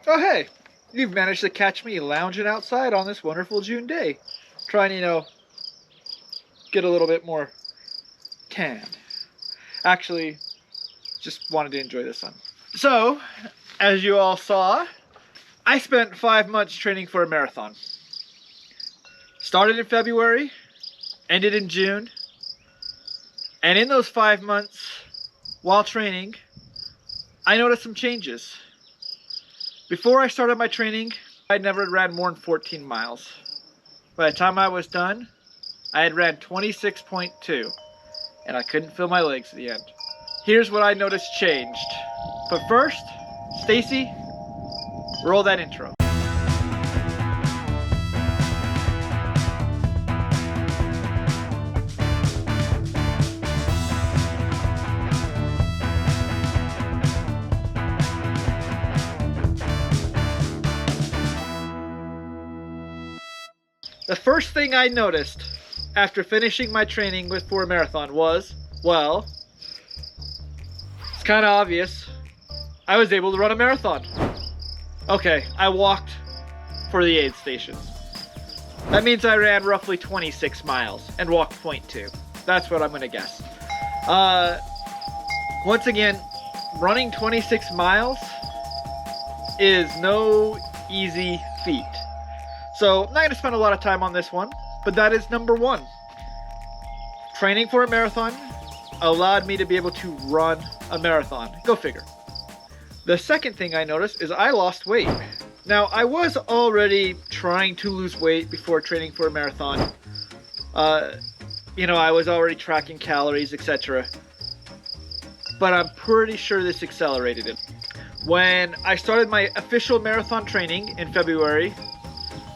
Oh hey, you've managed to catch me lounging outside on this wonderful June day. Trying, get a little bit more tan. Actually, just wanted to enjoy the sun. So, as you all saw, I spent 5 months training for a marathon. Started in February, ended in June, and in those 5 months, while training, I noticed some changes. Before I started my training, I never ran more than 14 miles. By the time I was done, I had ran 26.2, and I couldn't feel my legs at the end. Here's what I noticed changed. But first, Stacy, roll that intro. The first thing I noticed after finishing my training for a marathon was, well, it's kind of obvious. I was able to run a marathon. Okay, I walked for the aid stations. That means I ran roughly 26 miles and walked 0.2. That's what I'm going to guess. Once again, running 26 miles is no easy feat. So I'm not going to spend a lot of time on this one, but that is number one. Training for a marathon allowed me to be able to run a marathon. Go figure. The second thing I noticed is I lost weight. Now, I was already trying to lose weight before training for a marathon. I was already tracking calories, etc. But I'm pretty sure this accelerated it. When I started my official marathon training in February,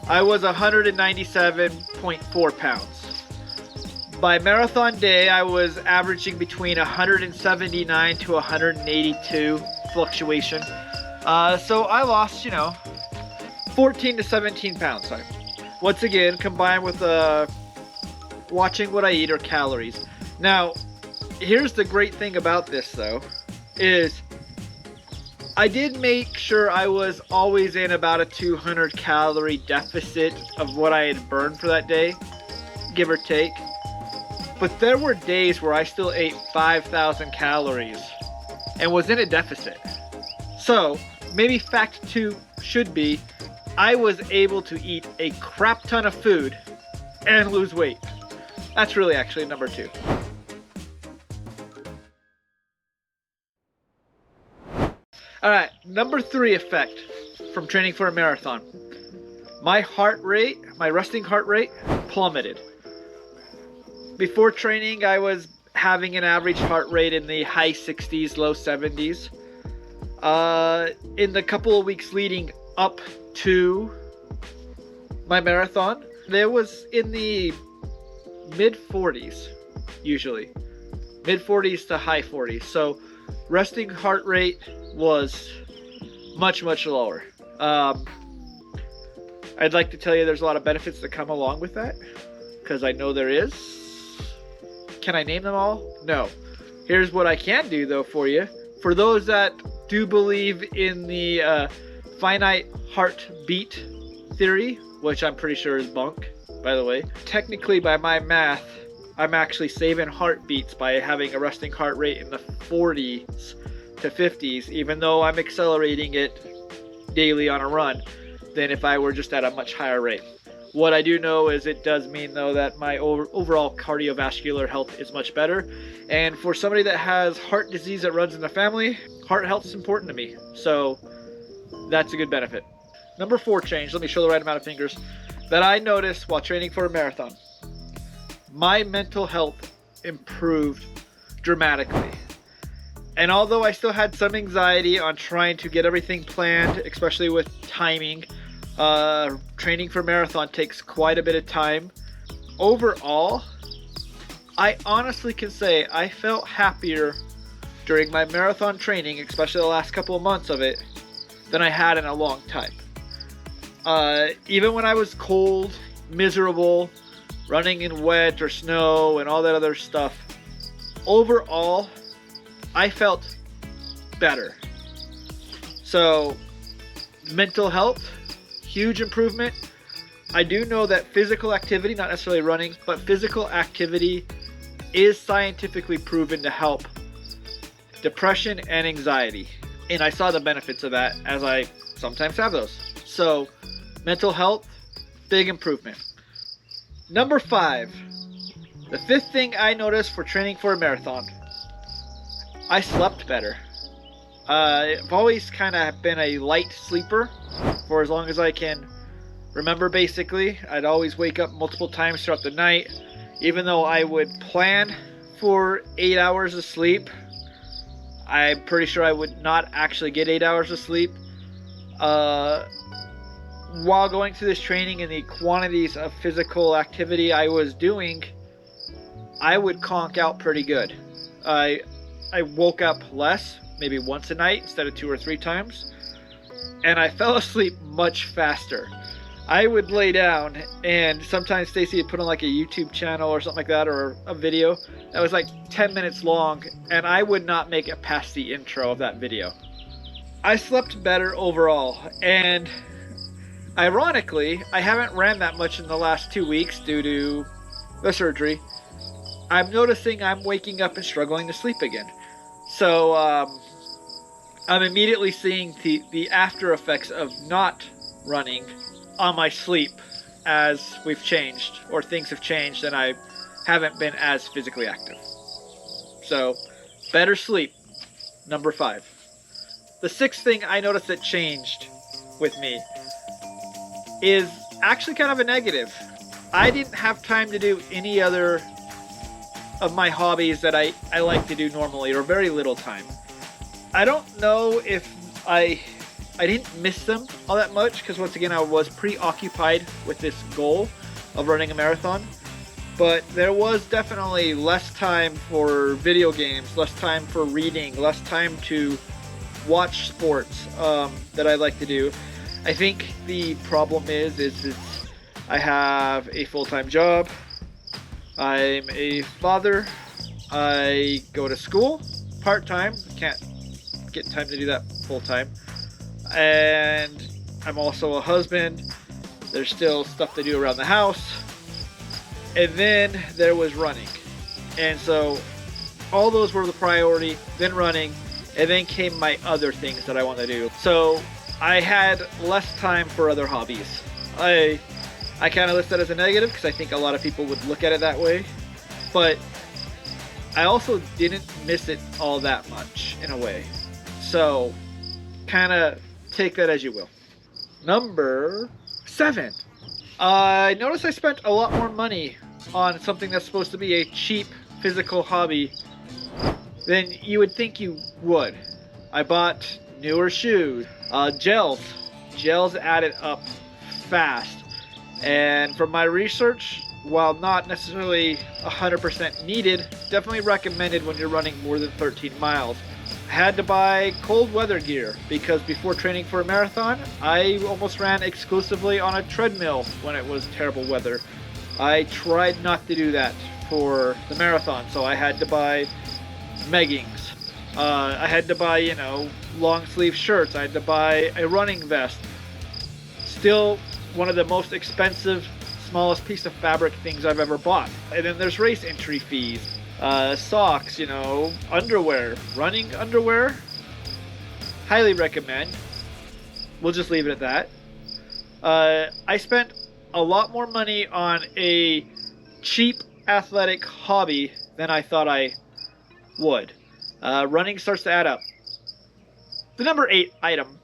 I was 197.4 pounds. By marathon day, I was averaging between 179 to 182 fluctuation. So I lost, 14 to 17 pounds. Sorry. Once again, combined with watching what I eat or calories. Now, here's the great thing about this though, is I did make sure I was always in about a 200 calorie deficit of what I had burned for that day, give or take. But there were days where I still ate 5,000 calories and was in a deficit. So maybe fact 2 should be, I was able to eat a crap ton of food and lose weight. That's really actually number 2. Alright, number 3 effect from training for a marathon. My resting heart rate plummeted. Before training, I was having an average heart rate in the high 60s, low 70s. In the couple of weeks leading up to my marathon, there was in the mid 40s, usually. Mid 40s to high 40s. So resting heart rate was much, much lower. I'd like to tell you there's a lot of benefits that come along with that, because I know there is. Can I name them all? No. Here's what I can do though for you. For those that do believe in the finite heartbeat theory, which I'm pretty sure is bunk, by the way. Technically, by my math, I'm actually saving heartbeats by having a resting heart rate in the 40s to 50s, even though I'm accelerating it daily on a run, than if I were just at a much higher rate. What I do know is it does mean though that my overall cardiovascular health is much better. And for somebody that has heart disease that runs in the family, heart health is important to me. So that's a good benefit. Number 4 change, let me show the right amount of fingers, that I noticed while training for a marathon. My mental health improved dramatically. And although I still had some anxiety on trying to get everything planned, especially with timing, training for marathon takes quite a bit of time. Overall, I honestly can say I felt happier during my marathon training, especially the last couple of months of it, than I had in a long time. Even when I was cold, miserable, running in wet or snow and all that other stuff, overall, I felt better. So Mental health, huge improvement. I do know that physical activity, not necessarily running, but physical activity is scientifically proven to help depression and anxiety. And I saw the benefits of that as I sometimes have those. So, mental health, big improvement. Number 5, the 5th thing I noticed for training for a marathon, I slept better. I've always kind of been a light sleeper for as long as I can remember, basically. I'd always wake up multiple times throughout the night. Even though I would plan for 8 hours of sleep, I'm pretty sure I would not actually get 8 hours of sleep. While going through this training and the quantities of physical activity I was doing, I would conk out pretty good. I woke up less, maybe once a night instead of 2 or 3 times, and I fell asleep much faster. I would lay down, and sometimes Stacy would put on like a YouTube channel or something like that, or a video that was like 10 minutes long, and I would not make it past the intro of that video. I slept better overall, and ironically, I haven't ran that much in the last 2 weeks due to the surgery. I'm noticing I'm waking up and struggling to sleep again. So I'm immediately seeing the after effects of not running on my sleep as we've changed, or things have changed, and I haven't been as physically active. So, better sleep, number 5. The 6th thing I noticed that changed with me is actually kind of a negative. I didn't have time to do any other of my hobbies that I like to do normally, or very little time. I don't know if I didn't miss them all that much, because once again I was preoccupied with this goal of running a marathon, but there was definitely less time for video games, less time for reading, less time to watch sports that I like to do. I think the problem is I have a full-time job, I'm a father, I go to school part-time, can't get time to do that full-time, and I'm also a husband. There's still stuff to do around the house, and then there was running, and so all those were the priority, then running, and then came my other things that I want to do. So I had less time for other hobbies. I kind of list that as a negative because I think a lot of people would look at it that way, but I also didn't miss it all that much in a way. So kind of take that as you will. Number 7. I noticed I spent a lot more money on something that's supposed to be a cheap physical hobby than you would think you would. I bought newer shoes, gels. Gels added up fast. And from my research, while not necessarily 100% needed, definitely recommended when you're running more than 13 miles. I had to buy cold weather gear because before training for a marathon, I almost ran exclusively on a treadmill when it was terrible weather. I tried not to do that for the marathon, so I had to buy leggings. I had to buy, long sleeve shirts. I had to buy a running vest. Still one of the most expensive, smallest piece of fabric things I've ever bought. And then there's race entry fees, socks, underwear, running underwear. Highly recommend. We'll just leave it at that. I spent a lot more money on a cheap athletic hobby than I thought I would. Running starts to add up. The number 8 item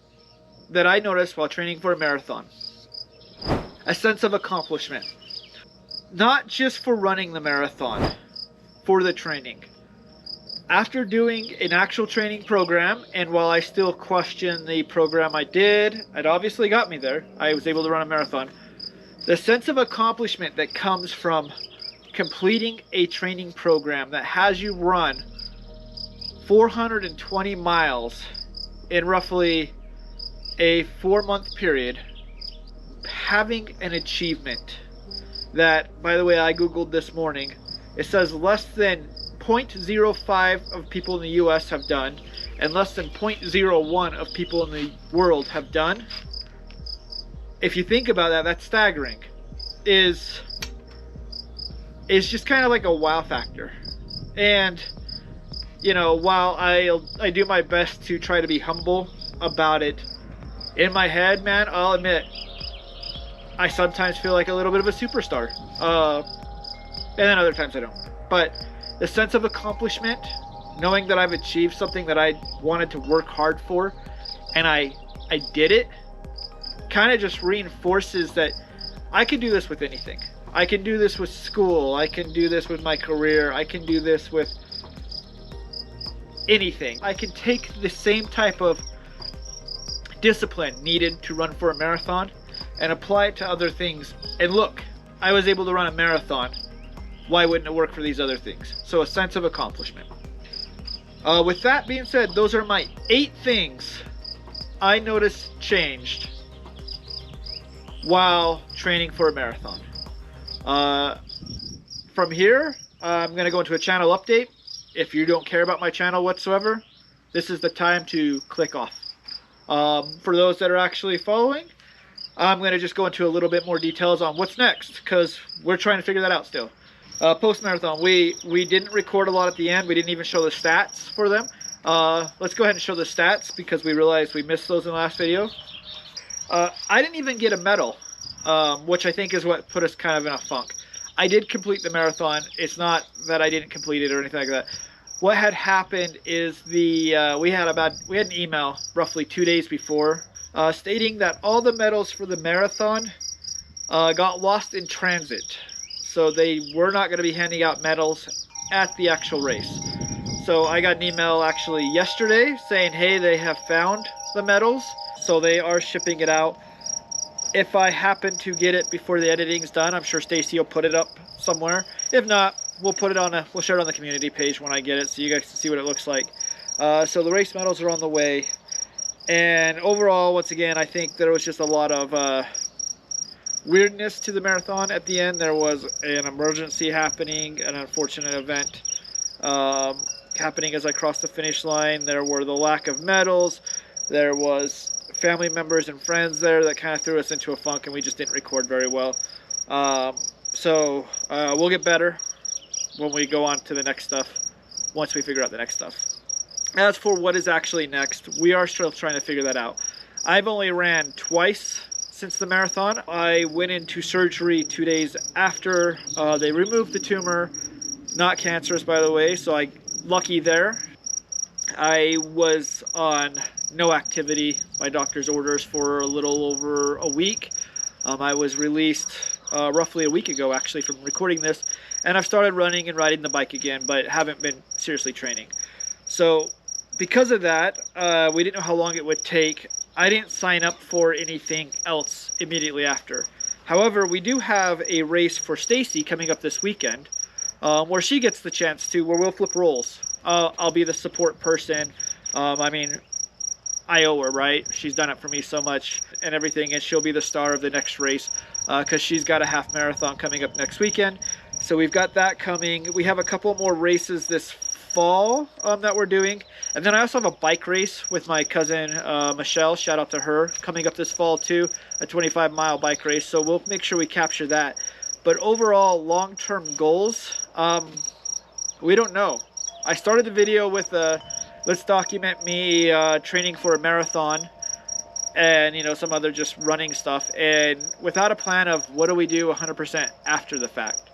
that I noticed while training for a marathon: a sense of accomplishment. Not just for running the marathon, for the training. After doing an actual training program, and while I still question the program I did, it obviously got me there. I was able to run a marathon. The sense of accomplishment that comes from completing a training program that has you run 420 miles in roughly a 4-month period, having an achievement that, by the way, I googled this morning, it says less than 0.05 of people in the US have done, and less than 0.01 of people in the world have done. if you think about that, that's staggering. Is just kind of like a wow factor. And you know, while I do my best to try to be humble about it, in my head, man, I'll admit I sometimes feel like a little bit of a superstar, and then other times I don't. But the sense of accomplishment, knowing that I've achieved something that I wanted to work hard for, and I did it, kind of just reinforces that I can do this with anything. I can do this with school. I can do this with my career. I can do this with anything. I can take the same type of discipline needed to run for a marathon and apply it to other things. And look, I was able to run a marathon. Why wouldn't it work for these other things? So a sense of accomplishment. With that being said, those are my 8 things I noticed changed while training for a marathon. From here, I'm going to go into a channel update. If you don't care about my channel whatsoever, this is the time to click off. For those that are actually following, I'm going to just go into a little bit more details on what's next, because we're trying to figure that out still. Post-marathon, we didn't record a lot at the end. We didn't even show the stats for them. Let's go ahead and show the stats, because we realized we missed those in the last video. I didn't even get a medal, which I think is what put us kind of in a funk. I did complete the marathon. It's not that I didn't complete it or anything like that. What had happened is we had an email roughly 2 days before stating that all the medals for the marathon got lost in transit. So they were not going to be handing out medals at the actual race. So I got an email actually yesterday saying, hey, they have found the medals, so they are shipping it out. If I happen to get it before the editing's done, I'm sure Stacy will put it up somewhere. If not, we'll share it on the community page when I get it, so you guys can see what it looks like. So the race medals are on the way. And overall, once again, I think there was just a lot of weirdness to the marathon at the end. There was an emergency happening, an unfortunate event happening as I crossed the finish line. There were the lack of medals. There was family members and friends there that kind of threw us into a funk, and we just didn't record very well. So we'll get better when we go on to the next stuff, once we figure out the next stuff. As for what is actually next, we are still trying to figure that out. I've only ran twice since the marathon. I went into surgery 2 days after. They removed the tumor, not cancerous by the way, so lucky there. I was on no activity by doctor's orders for a little over a week. I was released roughly a week ago actually from recording this, and I've started running and riding the bike again, but haven't been seriously training. So because of that, we didn't know how long it would take. I didn't sign up for anything else immediately after. However, we do have a race for Stacy coming up this weekend, where she gets the chance to, where we'll flip roles. I'll be the support person. I mean, I owe her, right? She's done it for me so much and everything, and she'll be the star of the next race because she's got a half marathon coming up next weekend. So we've got that coming. We have a couple more races this fall that we're doing, and then I also have a bike race with my cousin Michelle, shout out to her, coming up this fall too, a 25-mile bike race. So we'll make sure we capture that. But overall long-term goals, we don't know. I started the video with let's document me training for a marathon and, you know, some other just running stuff, and without a plan of what do we do 100% after the fact.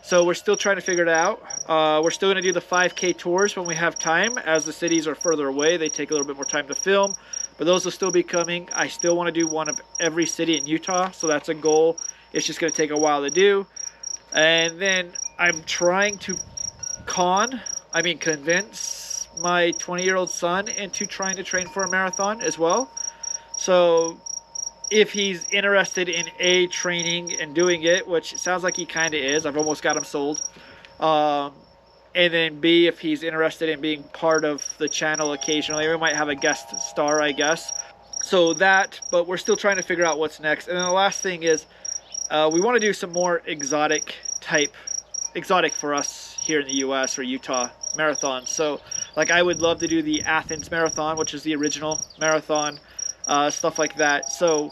So we're still trying to figure it out. We're still going to do the 5K tours when we have time. As the cities are further away, they take a little bit more time to film, but those will still be coming. I still want to do one of every city in Utah, so that's a goal. It's just going to take a while to do. And then I'm trying to convince my 20-year-old son into trying to train for a marathon as well. So if he's interested in training and doing it, which it sounds like he kind of is, I've almost got him sold. And then B, if he's interested in being part of the channel occasionally, we might have a guest star, I guess. So that, but we're still trying to figure out what's next. And then the last thing is, we want to do some more exotic for us here in the US or Utah marathons. So like I would love to do the Athens Marathon, which is the original marathon, stuff like that. So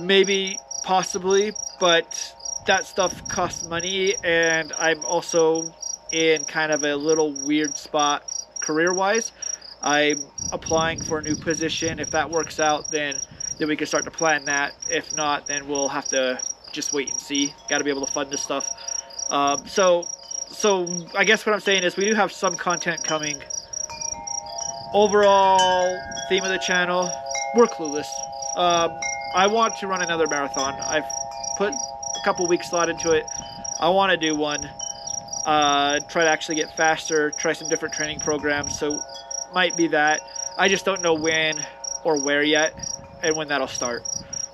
Maybe, possibly, but that stuff costs money, and I'm also in kind of a little weird spot career-wise. I'm applying for a new position. If that works out, then we can start to plan that. If not, then we'll have to just wait and see. Got to be able to fund this stuff. So I guess what I'm saying is we do have some content coming. Overall theme of the channel, we're clueless. I want to run another marathon. I've put a couple weeks thought into it. I want to do one. Try to actually get faster, try some different training programs, so might be that. I just don't know when or where yet, and when that'll start.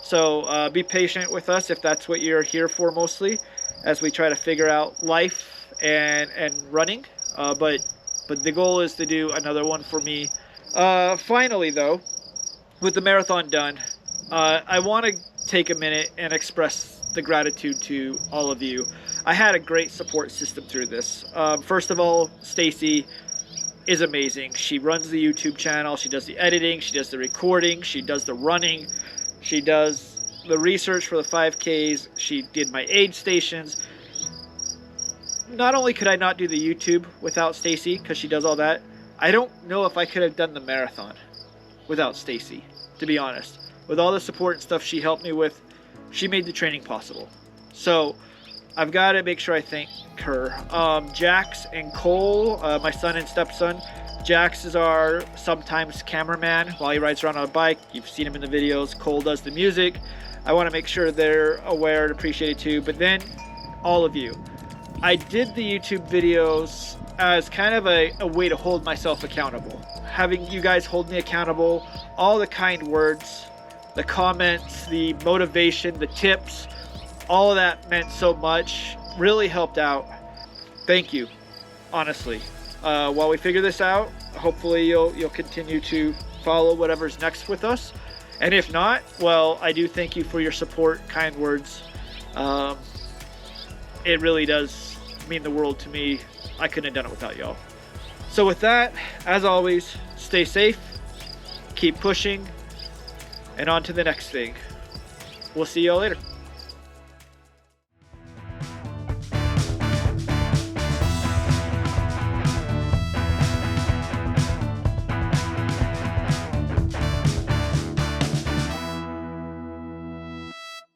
So be patient with us if that's what you're here for mostly, as we try to figure out life and running. But the goal is to do another one for me. Finally though, with the marathon done, I want to take a minute and express the gratitude to all of you. I had a great support system through this. First of all, Stacy is amazing. She runs the YouTube channel, she does the editing, she does the recording, she does the running, she does the research for the 5Ks, she did my aid stations. Not only could I not do the YouTube without Stacy, because she does all that, I don't know if I could have done the marathon without Stacy, to be honest. With all the support and stuff she helped me with, she made the training possible. So I've got to make sure I thank her. Jax and Cole, my son and stepson. Jax is our sometimes cameraman while he rides around on a bike. You've seen him in the videos. Cole does the music. I want to make sure they're aware and appreciate it too. But then all of you. I did the YouTube videos as kind of a way to hold myself accountable. Having you guys hold me accountable, all the kind words, the comments, the motivation, the tips, all of that meant so much, really helped out. Thank you, honestly. While we figure this out, hopefully you'll continue to follow whatever's next with us. And if not, well, I do thank you for your support, kind words. It really does mean the world to me. I couldn't have done it without y'all. So with that, as always, stay safe, keep pushing, and on to the next thing. We'll see y'all later.